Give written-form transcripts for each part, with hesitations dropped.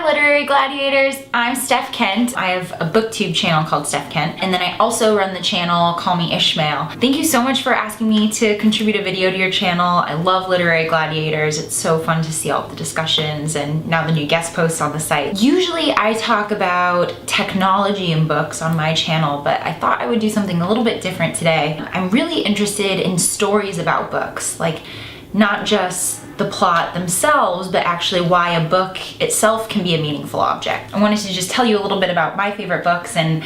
Hi literary gladiators, I'm Steph Kent. I have a booktube channel called Steph Kent, and then I also run the channel Call Me Ishmael. Thank you so much for asking me to contribute a video to your channel. I love literary gladiators. It's so fun to see all the discussions and now the new guest posts on the site. Usually I talk about technology and books on my channel, but I thought I would do something a little bit different today. I'm really interested in stories about books, like not just the plot themselves, but actually why a book itself can be a meaningful object. I wanted to just tell you a little bit about my favorite books and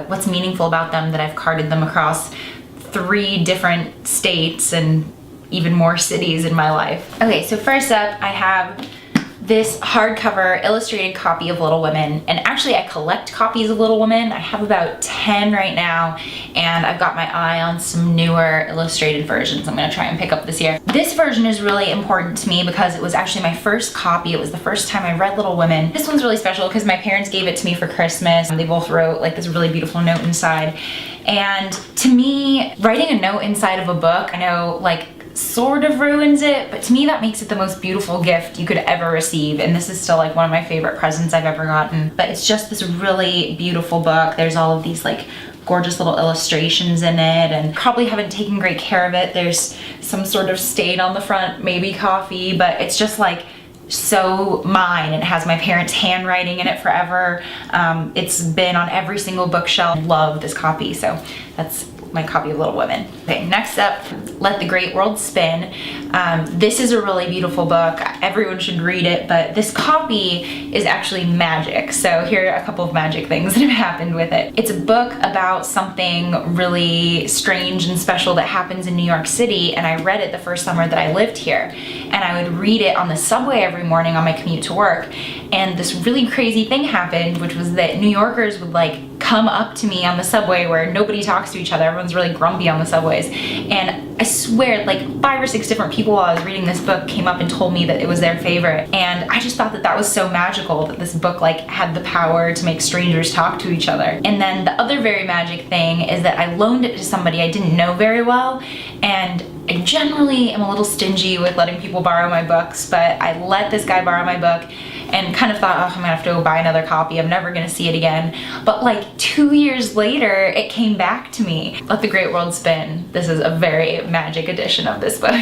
what's meaningful about them, that I've carted them across 3 different states and even more cities in my life. Okay, so first up I have this hardcover illustrated copy of Little Women, and actually I collect copies of Little Women. I have about 10 right now, and I've got my eye on some newer illustrated versions I'm gonna try and pick up this year. This version is really important to me because it was actually my first copy. It was the first time I read Little Women. This one's really special because my parents gave it to me for Christmas. They both wrote like this really beautiful note inside. And to me, writing a note inside of a book, I know like sort of ruins it, but to me that makes it the most beautiful gift you could ever receive, and this is still like one of my favorite presents I've ever gotten. But it's just this really beautiful book. There's all of these like gorgeous little illustrations in it, and probably haven't taken great care of it. There's some sort of stain on the front, maybe coffee, but it's just like so mine, and it has my parents' handwriting in it forever. It's been on every single bookshelf. I love this copy, so that's my copy of Little Women. Okay, next up, Let the Great World Spin. This is a really beautiful book. Everyone should read it, but this copy is actually magic. So here are a couple of magic things that have happened with it. It's a book about something really strange and special that happens in New York City, and I read it the first summer that I lived here. And I would read it on the subway every morning on my commute to work, and this really crazy thing happened, which was that New Yorkers would like come up to me on the subway where nobody talks to each other. Everyone's really grumpy on the subways. And I swear like 5 or 6 different people while I was reading this book came up and told me that it was their favorite. And I just thought that that was so magical, that this book like had the power to make strangers talk to each other. And then the other very magic thing is that I loaned it to somebody I didn't know very well, and I generally am a little stingy with letting people borrow my books, but I let this guy borrow my book and kind of thought, oh, I'm gonna have to go buy another copy. I'm never gonna see it again. But like 2 years later, it came back to me. Let the Great World Spin. This is a very magic edition of this book.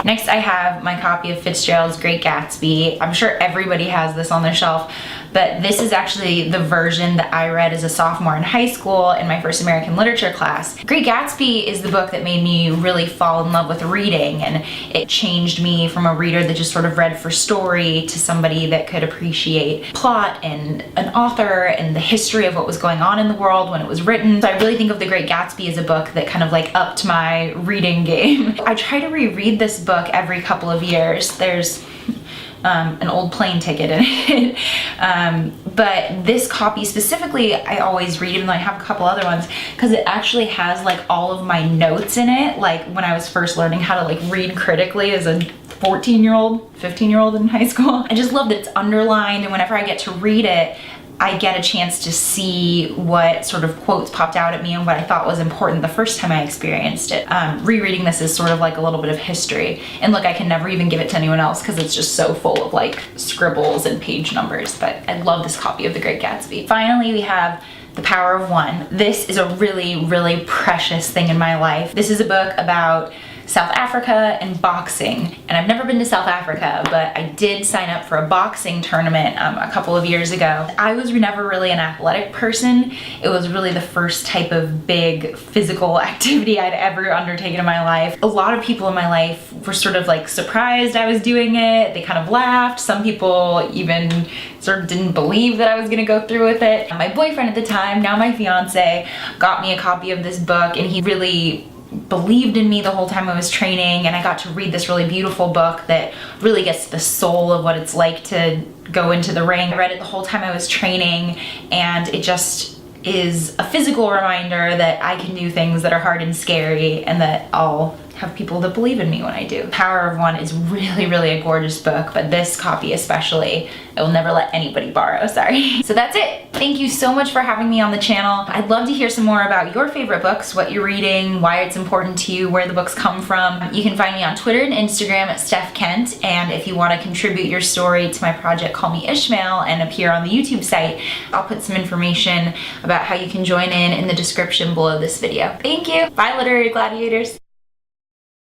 Next, I have my copy of Fitzgerald's Great Gatsby. I'm sure everybody has this on their shelf, but this is actually the version that I read as a sophomore in high school in my first American literature class. Great Gatsby is the book that made me really fall in love with reading, and it changed me from a reader that just sort of read for story to somebody that could appreciate plot and an author and the history of what was going on in the world when it was written. So I really think of The Great Gatsby as a book that kind of like upped my reading game. I try to reread this book every couple of years. There's an old plane ticket in it. But this copy specifically, I always read, even though I have a couple other ones, because it actually has like all of my notes in it, like when I was first learning how to like read critically as a 14-year-old, 15-year-old in high school. I just love that it's underlined, and whenever I get to read it, I get a chance to see what sort of quotes popped out at me and what I thought was important the first time I experienced it. Rereading this is sort of like a little bit of history. And look, I can never even give it to anyone else because it's just so full of like scribbles and page numbers, but I love this copy of The Great Gatsby. Finally, we have The Power of One. This is a really, really precious thing in my life. This is a book about South Africa and boxing, and I've never been to South Africa, but I did sign up for a boxing tournament a couple of years ago. I was never really an athletic person. It was really the first type of big physical activity I'd ever undertaken in my life. A lot of people in my life were sort of like surprised I was doing it. They kind of laughed. Some people even sort of didn't believe that I was gonna go through with it. My boyfriend at the time, now my fiance, got me a copy of this book, and he really believed in me the whole time I was training, and I got to read this really beautiful book that really gets to the soul of what it's like to go into the ring. I read it the whole time I was training, and it just is a physical reminder that I can do things that are hard and scary, and that I'll have people that believe in me when I do. Power of One is really, really a gorgeous book, but this copy especially, I will never let anybody borrow, sorry. So that's it. Thank you so much for having me on the channel. I'd love to hear some more about your favorite books, what you're reading, why it's important to you, where the books come from. You can find me on Twitter and Instagram at Steph Kent, and if you want to contribute your story to my project Call Me Ishmael and appear on the YouTube site, I'll put some information about how you can join in the description below this video. Thank you. Bye, literary gladiators.